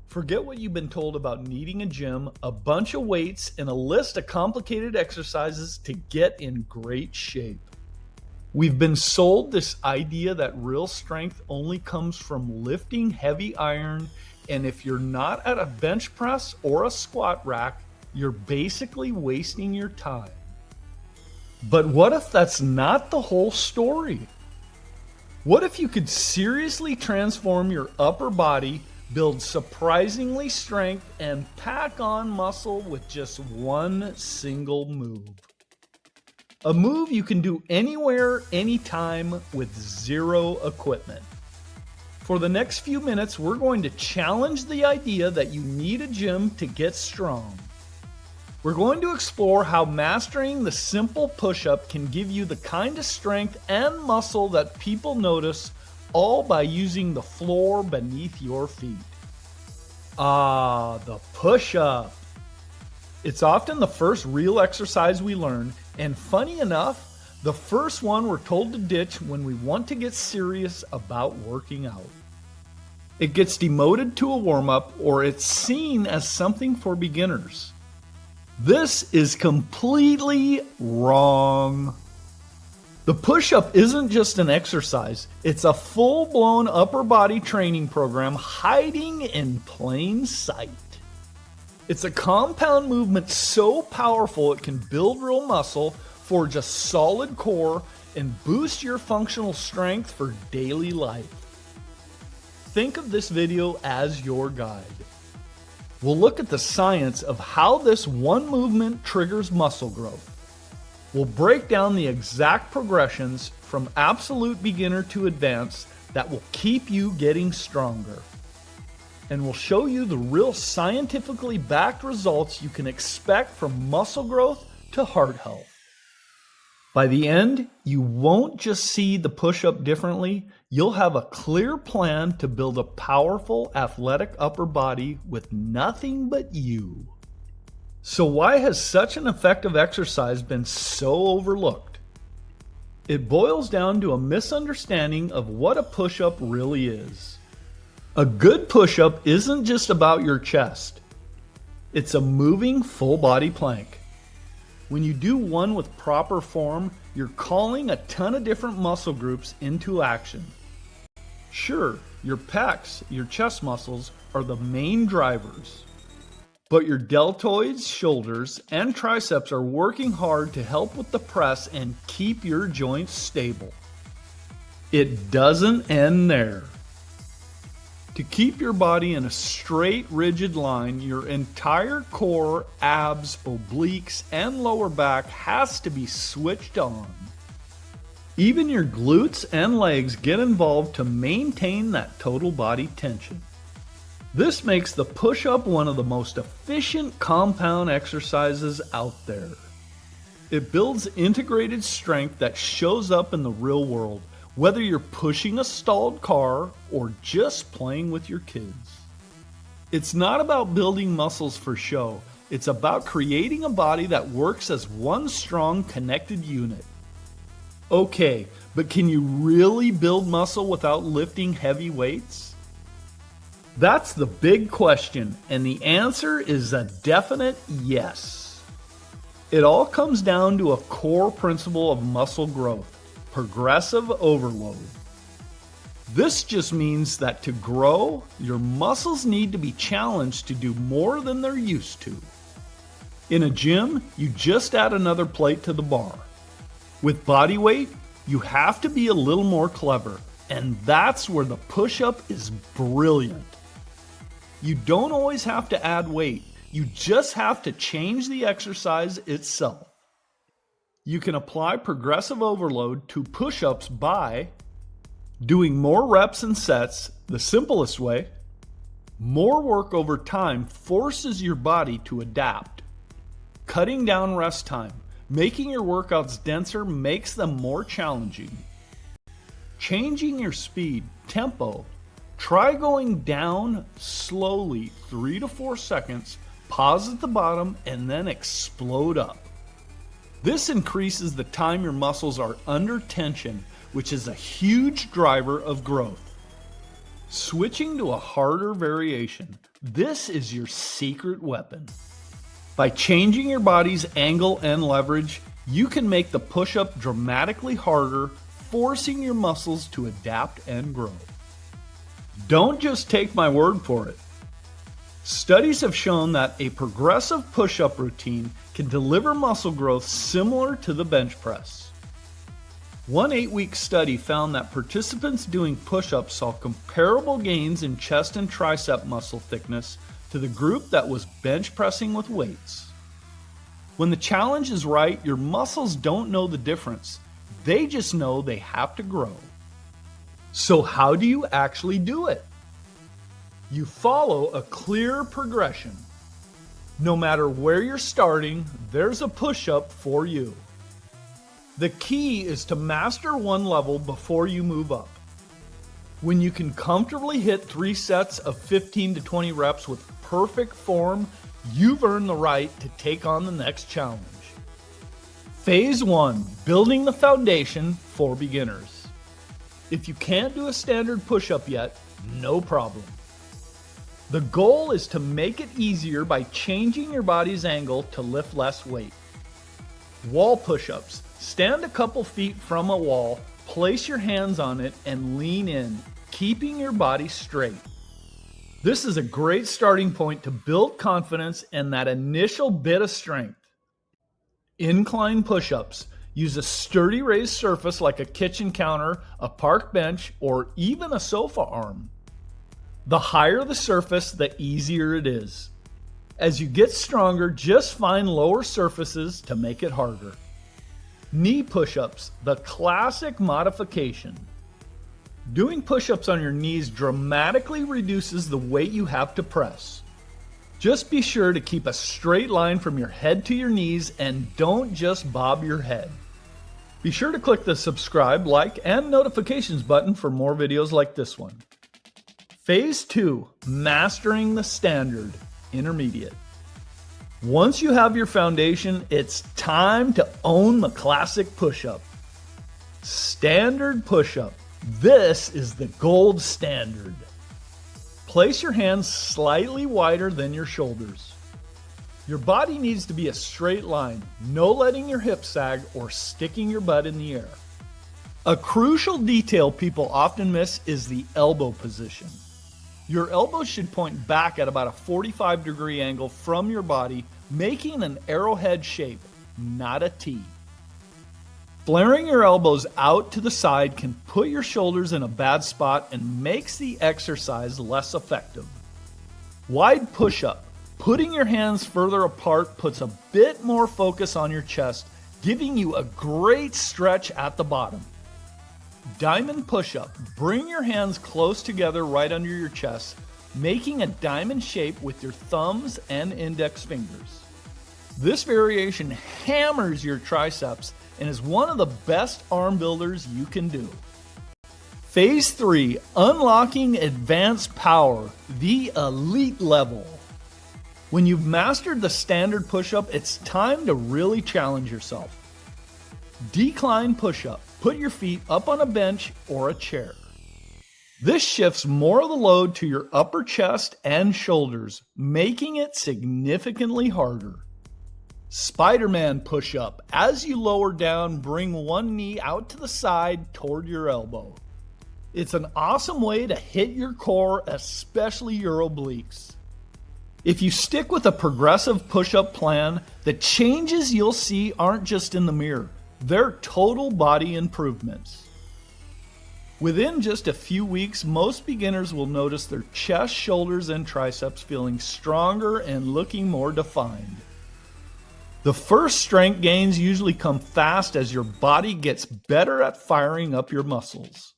Forget what you've been told about needing a gym, a bunch of weights, and a list of complicated exercises to get in great shape. We've been sold this idea that real strength only comes from lifting heavy iron, and if you're not at a bench press or a squat rack, you're basically wasting your time. But what if that's not the whole story? What if you could seriously transform your upper body, build surprisingly strength, and pack on muscle with just one single move? A move you can do anywhere, anytime, with zero equipment. For the next few minutes, we're going to challenge the idea that you need a gym to get strong. We're going to explore how mastering the simple push-up can give you the kind of strength and muscle that people notice, all by using the floor beneath your feet. Ah, the push-up. It's often the first real exercise we learn, and funny enough, the first one we're told to ditch when we want to get serious about working out. It gets demoted to a warm-up, or it's seen as something for beginners. This is completely wrong. The push-up isn't just an exercise, it's a full-blown upper body training program hiding in plain sight. It's a compound movement so powerful it can build real muscle, forge a solid core, and boost your functional strength for daily life. Think of this video as your guide. We'll look at the science of how this one movement triggers muscle growth. We'll break down the exact progressions from absolute beginner to advanced that will keep you getting stronger. And we'll show you the real scientifically backed results you can expect from muscle growth to heart health. By the end, you won't just see the push-up differently, you'll have a clear plan to build a powerful, athletic upper body with nothing but you. So why has such an effective exercise been so overlooked? It boils down to a misunderstanding of what a push-up really is. A good push-up isn't just about your chest. It's a moving full-body plank. When you do one with proper form, you're calling a ton of different muscle groups into action. Sure, your pecs, your chest muscles, are the main drivers. But your deltoids, shoulders, and triceps are working hard to help with the press and keep your joints stable. It doesn't end there. To keep your body in a straight, rigid line, your entire core, abs, obliques, and lower back has to be switched on. Even your glutes and legs get involved to maintain that total body tension. This makes the push-up one of the most efficient compound exercises out there. It builds integrated strength that shows up in the real world, whether you're pushing a stalled car or just playing with your kids. It's not about building muscles for show. It's about creating a body that works as one strong, connected unit. Okay, but can you really build muscle without lifting heavy weights? That's the big question, and the answer is a definite yes. It all comes down to a core principle of muscle growth: progressive overload. This just means that to grow, your muscles need to be challenged to do more than they're used to. In a gym, you just add another plate to the bar. With body weight, you have to be a little more clever, and that's where the push-up is brilliant. You don't always have to add weight, you just have to change the exercise itself. You can apply progressive overload to push-ups by doing more reps and sets the simplest way. More work over time forces your body to adapt. Cutting down rest time, making your workouts denser makes them more challenging. Changing your speed, tempo. Try going down slowly 3 to 4 seconds, pause at the bottom, and then explode up. This increases the time your muscles are under tension, which is a huge driver of growth. Switching to a harder variation. This is your secret weapon. By changing your body's angle and leverage, you can make the push-up dramatically harder, forcing your muscles to adapt and grow. Don't just take my word for it. Studies have shown that a progressive push-up routine can deliver muscle growth similar to the bench press. One 8-week study found that participants doing push-ups saw comparable gains in chest and tricep muscle thickness to the group that was bench pressing with weights. When the challenge is right, your muscles don't know the difference. They just know they have to grow. So how do you actually do it? You follow a clear progression. No matter where you're starting, there's a push-up for you. The key is to master one level before you move up. When you can comfortably hit 3 sets of 15 to 20 reps with perfect form, you've earned the right to take on the next challenge. Phase 1, building the foundation for beginners. If you can't do a standard push-up yet, no problem. The goal is to make it easier by changing your body's angle to lift less weight. Wall push-ups. Stand a couple feet from a wall, place your hands on it, and lean in, keeping your body straight. This is a great starting point to build confidence and that initial bit of strength. Incline push-ups. Use a sturdy raised surface like a kitchen counter, a park bench, or even a sofa arm. The higher the surface, the easier it is. As you get stronger, just find lower surfaces to make it harder. Knee push-ups, the classic modification. Doing push-ups on your knees dramatically reduces the weight you have to press. Just be sure to keep a straight line from your head to your knees and don't just bob your head. Be sure to click the subscribe, like, and notifications button for more videos like this one. Phase 2, mastering the standard, intermediate. Once you have your foundation, it's time to own the classic push-up. Standard push-up. This is the gold standard. Place your hands slightly wider than your shoulders. Your body needs to be a straight line, no letting your hips sag or sticking your butt in the air. A crucial detail people often miss is the elbow position. Your elbows should point back at about a 45-degree angle from your body, making an arrowhead shape, not a T. Flaring your elbows out to the side can put your shoulders in a bad spot and makes the exercise less effective. Wide push-up. Putting your hands further apart puts a bit more focus on your chest, giving you a great stretch at the bottom. Diamond push-up. Bring your hands close together right under your chest, making a diamond shape with your thumbs and index fingers. This variation hammers your triceps and is one of the best arm builders you can do. Phase 3, unlocking advanced power, the elite level. When you've mastered the standard push-up, it's time to really challenge yourself. Decline push-up. Put your feet up on a bench or a chair. This shifts more of the load to your upper chest and shoulders, making it significantly harder. Spider-Man push-up. As you lower down, bring one knee out to the side toward your elbow. It's an awesome way to hit your core, especially your obliques. If you stick with a progressive push-up plan, the changes you'll see aren't just in the mirror. They're total body improvements. Within just a few weeks, most beginners will notice their chest, shoulders, and triceps feeling stronger and looking more defined. The first strength gains usually come fast as your body gets better at firing up your muscles.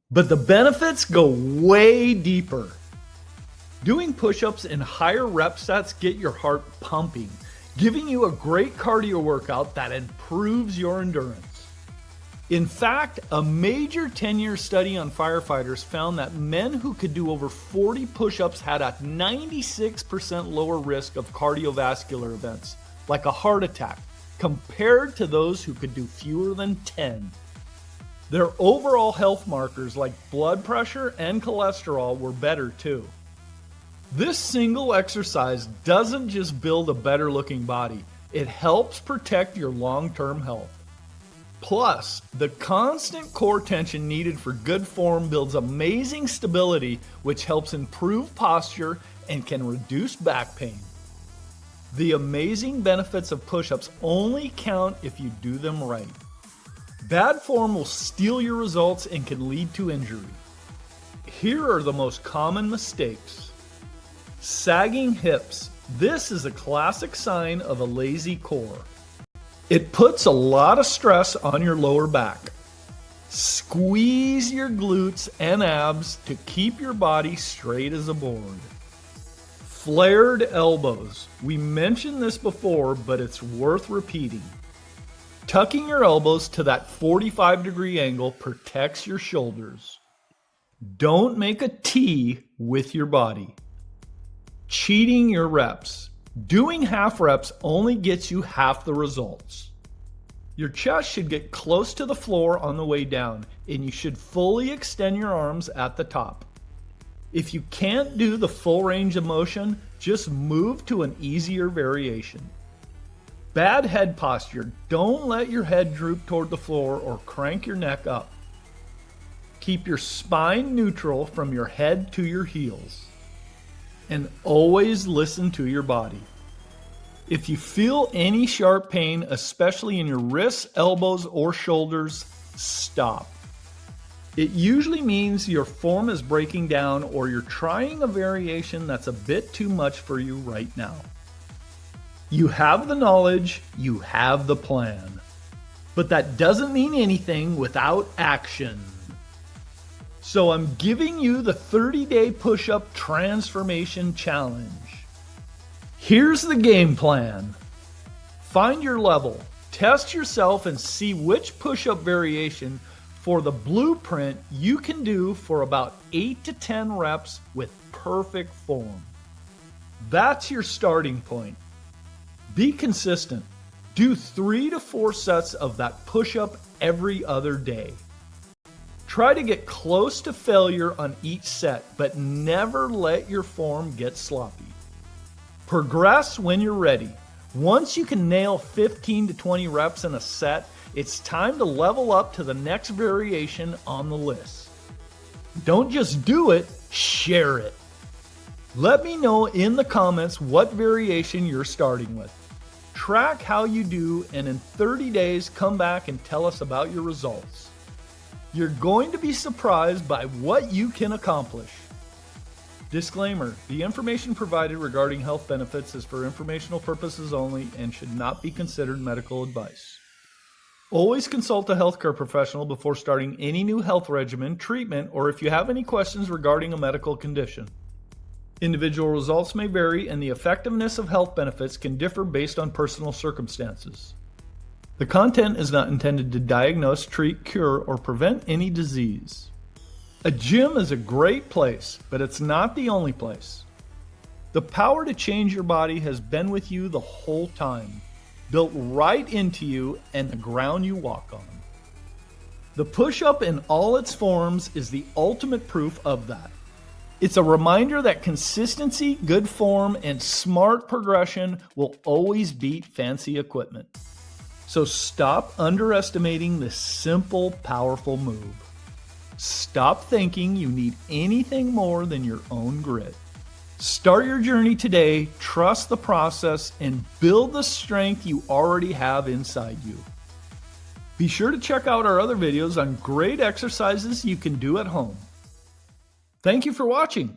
But the benefits go way deeper. Doing push-ups in higher rep sets get your heart pumping, giving you a great cardio workout that improves your endurance. In fact, a major 10-year study on firefighters found that men who could do over 40 push-ups had a 96% lower risk of cardiovascular events, like a heart attack, compared to those who could do fewer than 10. Their overall health markers like blood pressure and cholesterol were better too. This single exercise doesn't just build a better looking body, it helps protect your long-term health. Plus, the constant core tension needed for good form builds amazing stability, which helps improve posture and can reduce back pain. The amazing benefits of push-ups only count if you do them right. Bad form will steal your results and can lead to injury. Here are the most common mistakes. Sagging hips. This is a classic sign of a lazy core. It puts a lot of stress on your lower back. Squeeze your glutes and abs to keep your body straight as a board. Flared elbows. We mentioned this before, but it's worth repeating. Tucking your elbows to that 45-degree angle protects your shoulders. Don't make a T with your body. Cheating your reps. Doing half reps only gets you half the results. Your chest should get close to the floor on the way down, and you should fully extend your arms at the top. If you can't do the full range of motion, just move to an easier variation. Bad head posture. Don't let your head droop toward the floor or crank your neck up. Keep your spine neutral from your head to your heels. And always listen to your body. If you feel any sharp pain, especially in your wrists, elbows, or shoulders, stop. It usually means your form is breaking down or you're trying a variation that's a bit too much for you right now. You have the knowledge, you have the plan. But that doesn't mean anything without action. So I'm giving you the 30-day push-up transformation challenge. Here's the game plan. Find your level, test yourself and see which push-up variation for the blueprint you can do for about 8 to 10 reps with perfect form. That's your starting point. Be consistent. Do 3 to 4 sets of that push-up every other day. Try to get close to failure on each set, but never let your form get sloppy. Progress when you're ready. Once you can nail 15 to 20 reps in a set, it's time to level up to the next variation on the list. Don't just do it, share it. Let me know in the comments what variation you're starting with. Track how you do, and in 30 days, come back and tell us about your results. You're going to be surprised by what you can accomplish. Disclaimer: the information provided regarding health benefits is for informational purposes only and should not be considered medical advice. Always consult a healthcare professional before starting any new health regimen, treatment, or if you have any questions regarding a medical condition. Individual results may vary, and the effectiveness of health benefits can differ based on personal circumstances. The content is not intended to diagnose, treat, cure, or prevent any disease. A gym is a great place, but it's not the only place. The power to change your body has been with you the whole time, built right into you and the ground you walk on. The push-up in all its forms is the ultimate proof of that. It's a reminder that consistency, good form, and smart progression will always beat fancy equipment. So stop underestimating this simple, powerful move. Stop thinking you need anything more than your own grit. Start your journey today, trust the process, and build the strength you already have inside you. Be sure to check out our other videos on great exercises you can do at home. Thank you for watching.